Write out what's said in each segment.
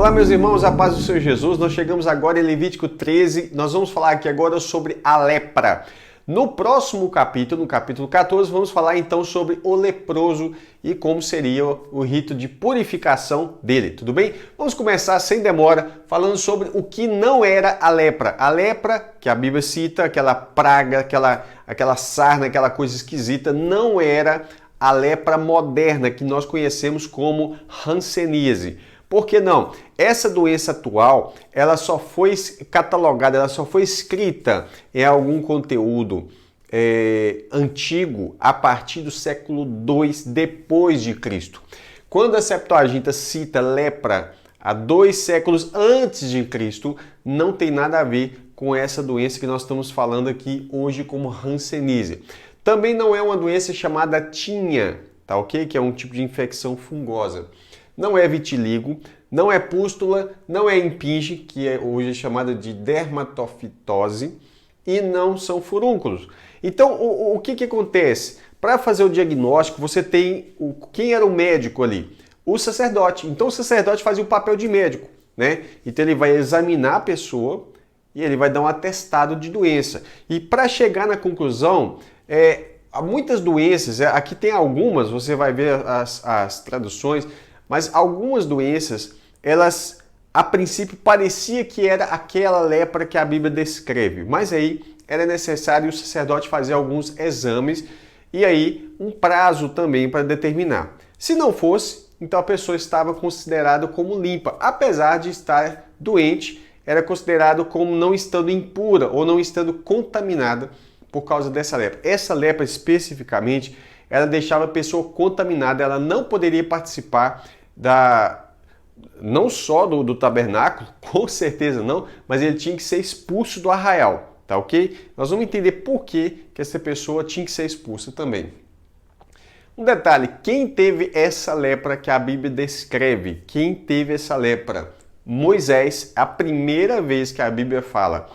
Olá, meus irmãos, a paz do Senhor Jesus. Nós chegamos agora em Levítico 13. Nós vamos falar aqui agora sobre a lepra. No próximo capítulo, no capítulo 14, vamos falar então sobre o leproso e como seria o rito de purificação dele, tudo bem? Vamos começar sem demora falando sobre o que não era a lepra. A lepra, que a Bíblia cita, aquela praga, aquela sarna, aquela coisa esquisita, não era a lepra moderna que nós conhecemos como hanseníase. Por que não? Essa doença atual, ela só foi catalogada, ela só foi escrita em algum conteúdo antigo a partir do século II depois de Cristo. Quando a Septuaginta cita lepra há 2 séculos antes de Cristo, não tem nada a ver com essa doença que nós estamos falando aqui hoje como hanseníase. Também não é uma doença chamada tinha, tá ok? Que é um tipo de infecção fungosa. Não é vitiligo, não é pústula, não é impinge, que hoje é chamada de dermatofitose, e não são furúnculos. Então, o que acontece? Para fazer o diagnóstico, você tem quem era o médico ali? O sacerdote. Então, o sacerdote fazia o papel de médico, né? Então, ele vai examinar a pessoa e ele vai dar um atestado de doença. E para chegar na conclusão, há muitas doenças, aqui tem algumas, você vai ver as traduções, mas algumas doenças, elas a princípio parecia que era aquela lepra que a Bíblia descreve, mas aí era necessário o sacerdote fazer alguns exames e aí um prazo também para determinar. Se não fosse, então a pessoa estava considerada como limpa, apesar de estar doente, era considerado como não estando impura ou não estando contaminada por causa dessa lepra. Essa lepra especificamente, ela deixava a pessoa contaminada, ela não poderia participar não só do tabernáculo, com certeza não, mas ele tinha que ser expulso do arraial, tá ok? Nós vamos entender por que essa pessoa tinha que ser expulsa também. Um detalhe, quem teve essa lepra que a Bíblia descreve? Quem teve essa lepra? Moisés. A primeira vez que a Bíblia fala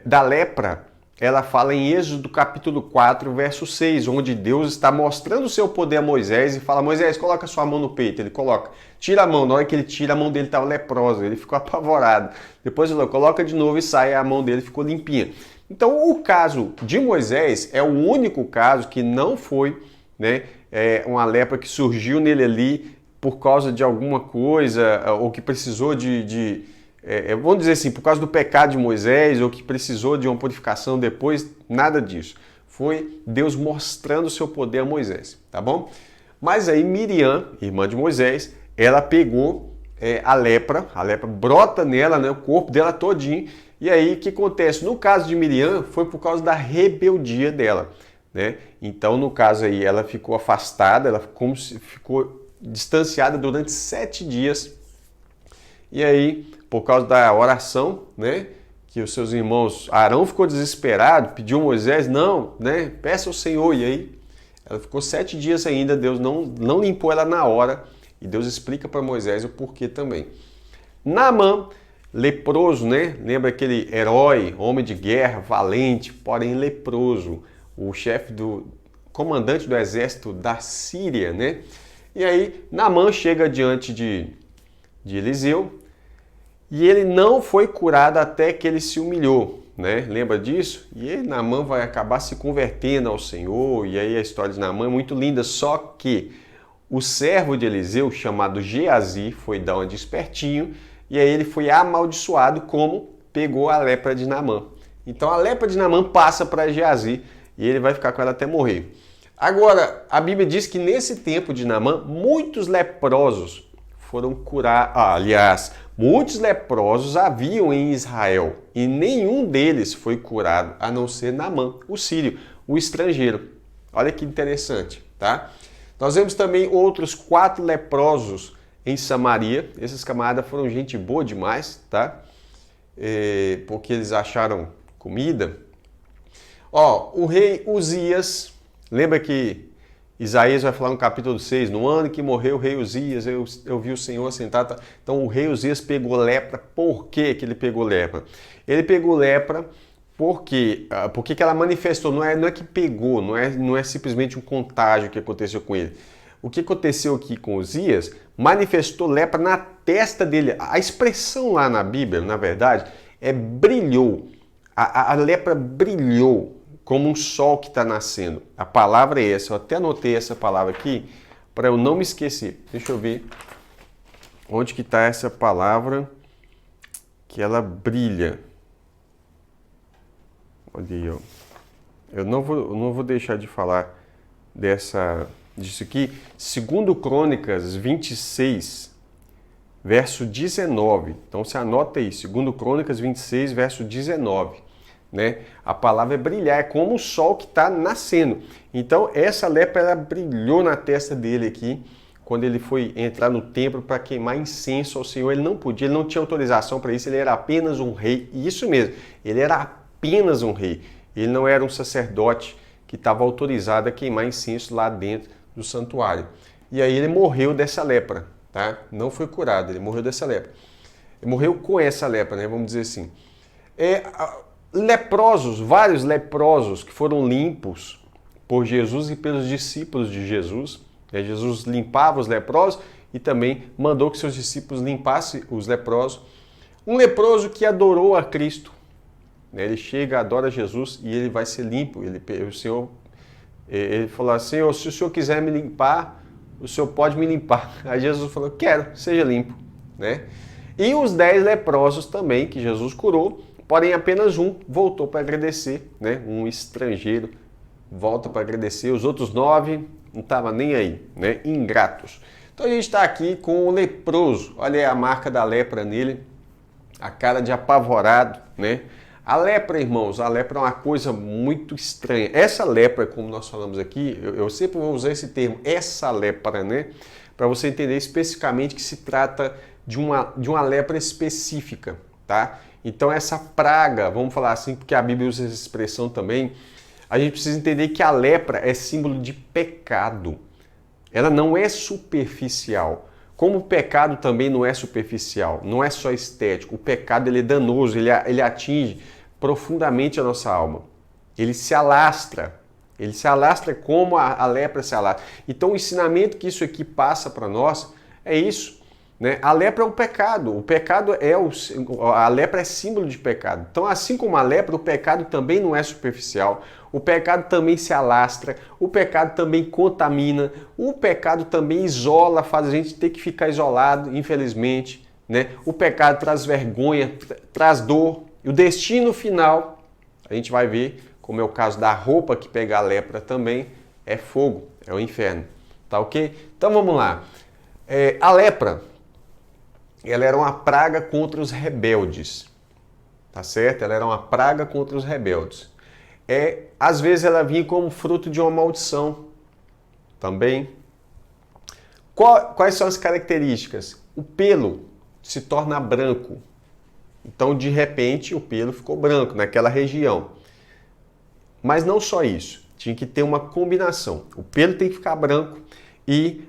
da lepra, ela fala em Êxodo capítulo 4, verso 6, onde Deus está mostrando o seu poder a Moisés e fala: Moisés, coloca sua mão no peito. Ele coloca, tira a mão. Na hora que ele tira, a mão dele estava leprosa, ele ficou apavorado. Depois ele coloca de novo e sai, a mão dele ficou limpinha. Então o caso de Moisés é o único caso que não foi uma lepra que surgiu nele ali por causa de alguma coisa ou que precisou vamos dizer assim, por causa do pecado de Moisés ou que precisou de uma purificação depois, nada disso. Foi Deus mostrando o seu poder a Moisés, tá bom? Mas aí Miriam, irmã de Moisés, ela pegou a lepra brota nela, né, o corpo dela todinho, e aí o que acontece? No caso de Miriam, foi por causa da rebeldia dela, né? Então, no caso aí, ela ficou afastada, ela ficou distanciada durante 7 dias, e aí, por causa da oração, né, que os seus irmãos, Arão ficou desesperado, pediu a Moisés, não, né, peça ao Senhor, e aí ela ficou 7 dias ainda, Deus não limpou ela na hora, e Deus explica para Moisés o porquê também. Naamã, leproso, né, lembra aquele herói, homem de guerra, valente, porém leproso, o chefe comandante do exército da Síria, né, e aí Naamã chega diante de Eliseu, e ele não foi curado até que ele se humilhou, né? Lembra disso? E aí Naamã vai acabar se convertendo ao Senhor, e aí a história de Naamã é muito linda, só que o servo de Eliseu, chamado Geazi, foi dar uma de espertinho, e aí ele foi amaldiçoado como pegou a lepra de Naamã. Então a lepra de Naamã passa para Geazi, e ele vai ficar com ela até morrer. Agora, a Bíblia diz que nesse tempo de Naamã, muitos leprosos foram curados. Muitos leprosos haviam em Israel e nenhum deles foi curado, a não ser Naamã, o sírio, o estrangeiro. Olha que interessante, tá? Nós vemos também outros 4 leprosos em Samaria. Esses camaradas foram gente boa demais, tá? Porque eles acharam comida. O rei Uzias, lembra que Isaías vai falar no capítulo 6, no ano que morreu o rei Uzias, eu vi o Senhor sentado. Então o rei Uzias pegou lepra. Por que ele pegou lepra? Ele pegou lepra porque ela manifestou, não é que pegou, não é simplesmente um contágio que aconteceu com ele. o que aconteceu aqui com Uzias, manifestou lepra na testa dele. A expressão lá na Bíblia, na verdade, é brilhou. A lepra brilhou como um sol que está nascendo. A palavra é essa. Eu até anotei essa palavra aqui para eu não me esquecer. Deixa eu ver onde que está essa palavra que ela brilha. Olha aí, ó. Eu não vou deixar de falar disso aqui. Segundo Crônicas 26, verso 19. Então você anota aí, segundo Crônicas 26, verso 19. Né? A palavra é brilhar, é como o sol que está nascendo. Então essa lepra ela brilhou na testa dele aqui, quando ele foi entrar no templo para queimar incenso ao Senhor. Ele não podia, ele não tinha autorização para isso, ele era apenas um rei. E isso mesmo, ele era apenas um rei. Ele não era um sacerdote que estava autorizado a queimar incenso lá dentro do santuário. E aí ele morreu dessa lepra, tá? Não foi curado, ele morreu dessa lepra. Ele morreu com essa lepra, né? Vamos dizer assim. Leprosos, vários leprosos que foram limpos por Jesus e pelos discípulos de Jesus. Jesus limpava os leprosos e também mandou que seus discípulos limpassem os leprosos. Um leproso que adorou a Cristo. Ele chega, adora Jesus e ele vai ser limpo. O Senhor, ele falou assim: Senhor, se o Senhor quiser me limpar, o Senhor pode me limpar. Aí Jesus falou: quero, seja limpo. Né? E os 10 leprosos também, que Jesus curou, porém apenas um voltou para agradecer. Né? Um estrangeiro volta para agradecer. Os outros 9 não estavam nem aí, né? Ingratos. Então a gente está aqui com o leproso. Olha aí a marca da lepra nele, a cara de apavorado, né? A lepra, irmãos, a lepra é uma coisa muito estranha. Essa lepra, como nós falamos aqui, eu sempre vou usar esse termo, essa lepra, né? Para você entender especificamente que se trata de uma lepra específica, tá? Então essa praga, vamos falar assim, porque a Bíblia usa essa expressão também, a gente precisa entender que a lepra é símbolo de pecado. Ela não é superficial. Como o pecado também não é superficial, não é só estético. O pecado ele é danoso, ele atinge profundamente a nossa alma. Ele se alastra como a lepra se alastra. Então o ensinamento que isso aqui passa para nós é isso. Né? A lepra é um pecado, a lepra é símbolo de pecado. Então assim como a lepra, o pecado também não é superficial. O pecado também se alastra, o pecado também contamina, o pecado também isola, faz a gente ter que ficar isolado, infelizmente. Né? O pecado traz vergonha, traz dor. E o destino final, a gente vai ver, como é o caso da roupa que pega a lepra também, é fogo, é o inferno. Tá ok? Então vamos lá. A lepra, ela era uma praga contra os rebeldes. Tá certo? Ela era uma praga contra os rebeldes. Às vezes ela vinha como fruto de uma maldição também. Quais são as características? O pelo se torna branco. Então, de repente, o pelo ficou branco naquela região. Mas não só isso. Tinha que ter uma combinação. O pelo tem que ficar branco e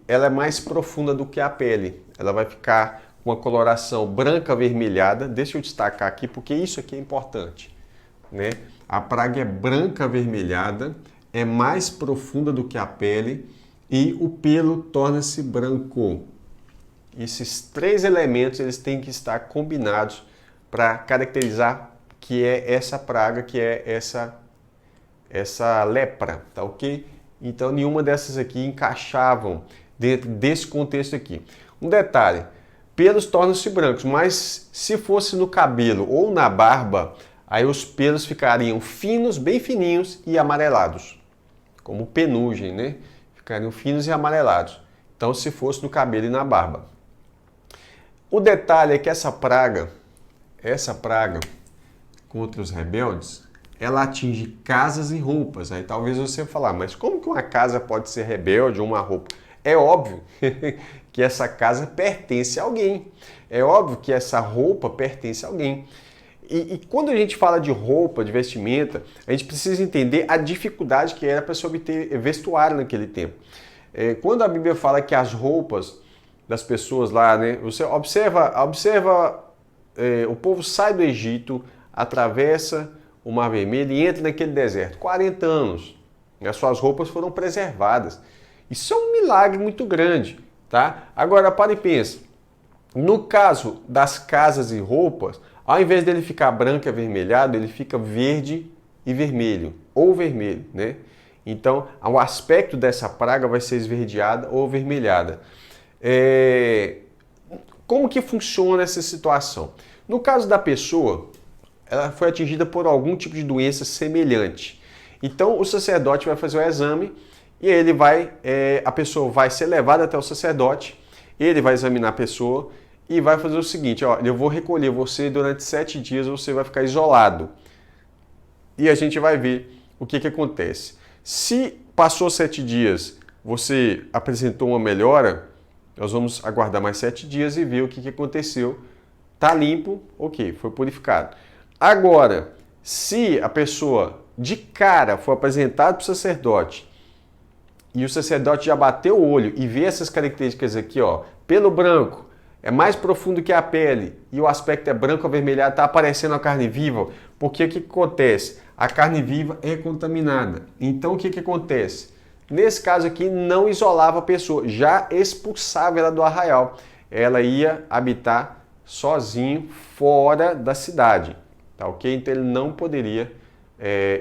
ela é mais profunda do que a pele. Ela vai ficar com uma coloração branca avermelhada. Deixa eu destacar aqui, porque isso aqui é importante. Né? A praga é branca avermelhada, é mais profunda do que a pele e o pelo torna-se branco. Esses 3 elementos eles têm que estar combinados para caracterizar que é essa praga, que é essa lepra, tá ok? Então nenhuma dessas aqui encaixavam dentro desse contexto aqui. Um detalhe, pelos tornam-se brancos, mas se fosse no cabelo ou na barba, aí os pelos ficariam finos, bem fininhos e amarelados, como penugem, né? Ficariam finos e amarelados. Então, se fosse no cabelo e na barba. O detalhe é que essa praga contra os rebeldes, ela atinge casas e roupas. Aí talvez você falar, mas como que uma casa pode ser rebelde ou uma roupa? É óbvio que essa casa pertence a alguém. É óbvio que essa roupa pertence a alguém. E quando a gente fala de roupa, de vestimenta, a gente precisa entender a dificuldade que era para se obter vestuário naquele tempo. Quando a Bíblia fala que as roupas das pessoas lá, né, você observa o povo sai do Egito, atravessa o Mar Vermelho e entra naquele deserto. 40 anos. As suas roupas foram preservadas. Isso é um milagre muito grande, tá? Agora, para e pensa. No caso das casas e roupas, ao invés dele ficar branco e avermelhado, ele fica verde e vermelho, ou vermelho, né? Então, o aspecto dessa praga vai ser esverdeada ou avermelhada. Como que funciona essa situação? No caso da pessoa, ela foi atingida por algum tipo de doença semelhante. Então, o sacerdote vai fazer o exame e a pessoa vai ser levada até o sacerdote, ele vai examinar a pessoa e vai fazer o seguinte, ó, eu vou recolher você durante 7 dias, você vai ficar isolado. E a gente vai ver o que acontece. Se passou 7 dias, você apresentou uma melhora, nós vamos aguardar mais 7 dias e ver o que aconteceu. Tá limpo, ok, foi purificado. Agora, se a pessoa de cara for apresentada para o sacerdote e o sacerdote já bateu o olho e vê essas características aqui, ó, pelo branco, é mais profundo que a pele e o aspecto é branco avermelhado, está aparecendo a carne viva, porque o que acontece? A carne viva é contaminada. Então o que acontece? Nesse caso aqui não isolava a pessoa, já expulsava ela do arraial. Ela ia habitar sozinho fora da cidade, tá ok? Então ele não poderia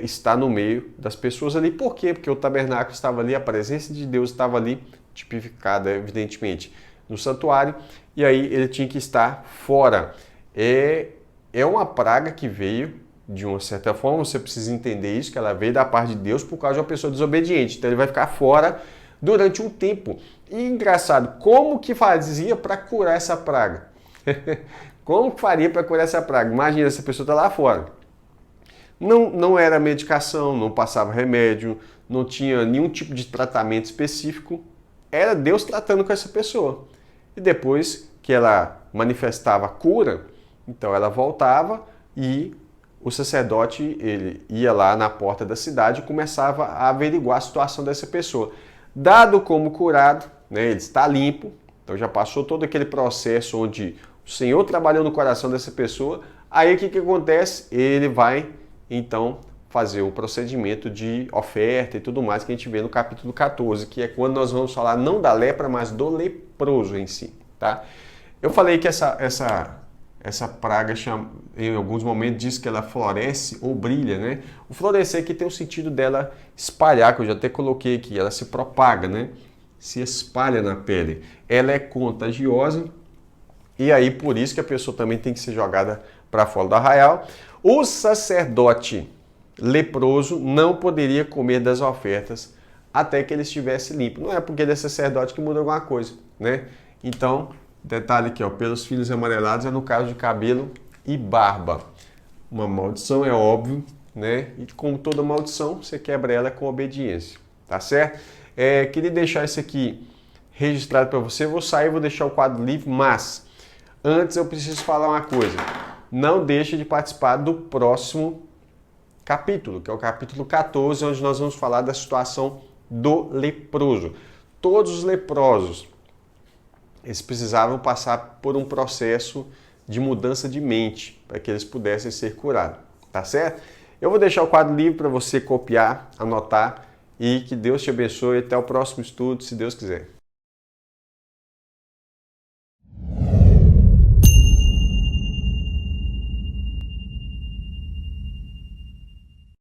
estar no meio das pessoas ali. Por quê? Porque o tabernáculo estava ali, a presença de Deus estava ali, tipificada evidentemente no santuário, e aí ele tinha que estar fora. É uma praga que veio, de uma certa forma, você precisa entender isso, que ela veio da parte de Deus por causa de uma pessoa desobediente. Então ele vai ficar fora durante um tempo. E engraçado, como que fazia para curar essa praga? Como que faria para curar essa praga? Imagina, essa pessoa está lá fora. Não era medicação, não passava remédio, não tinha nenhum tipo de tratamento específico. Era Deus tratando com essa pessoa. E depois que ela manifestava a cura, então ela voltava e o sacerdote ele ia lá na porta da cidade e começava a averiguar a situação dessa pessoa. Dado como curado, né, ele está limpo, então já passou todo aquele processo onde o Senhor trabalhou no coração dessa pessoa, aí o que acontece? Ele vai então fazer o procedimento de oferta e tudo mais que a gente vê no capítulo 14, que é quando nós vamos falar não da lepra, mas do leproso em si, tá? Eu falei que essa praga, em alguns momentos, diz que ela floresce ou brilha, né? O florescer aqui tem o sentido dela espalhar, que eu já até coloquei aqui, ela se propaga, né? Se espalha na pele. Ela é contagiosa e aí por isso que a pessoa também tem que ser jogada para fora do arraial. O sacerdote leproso não poderia comer das ofertas até que ele estivesse limpo. Não é porque ele é sacerdote que muda alguma coisa, né? Então, detalhe aqui, ó, pelos fios amarelados é no caso de cabelo e barba. Uma maldição, é óbvio, né? E como toda maldição, você quebra ela com obediência, tá certo? Queria deixar isso aqui registrado para você. Vou sair, vou deixar o quadro livre, mas antes eu preciso falar uma coisa. Não deixe de participar do próximo capítulo, que é o capítulo 14, onde nós vamos falar da situação do leproso. Todos os leprosos, eles precisavam passar por um processo de mudança de mente para que eles pudessem ser curados, tá certo? Eu vou deixar o quadro livre para você copiar, anotar e que Deus te abençoe. Até o próximo estudo, se Deus quiser.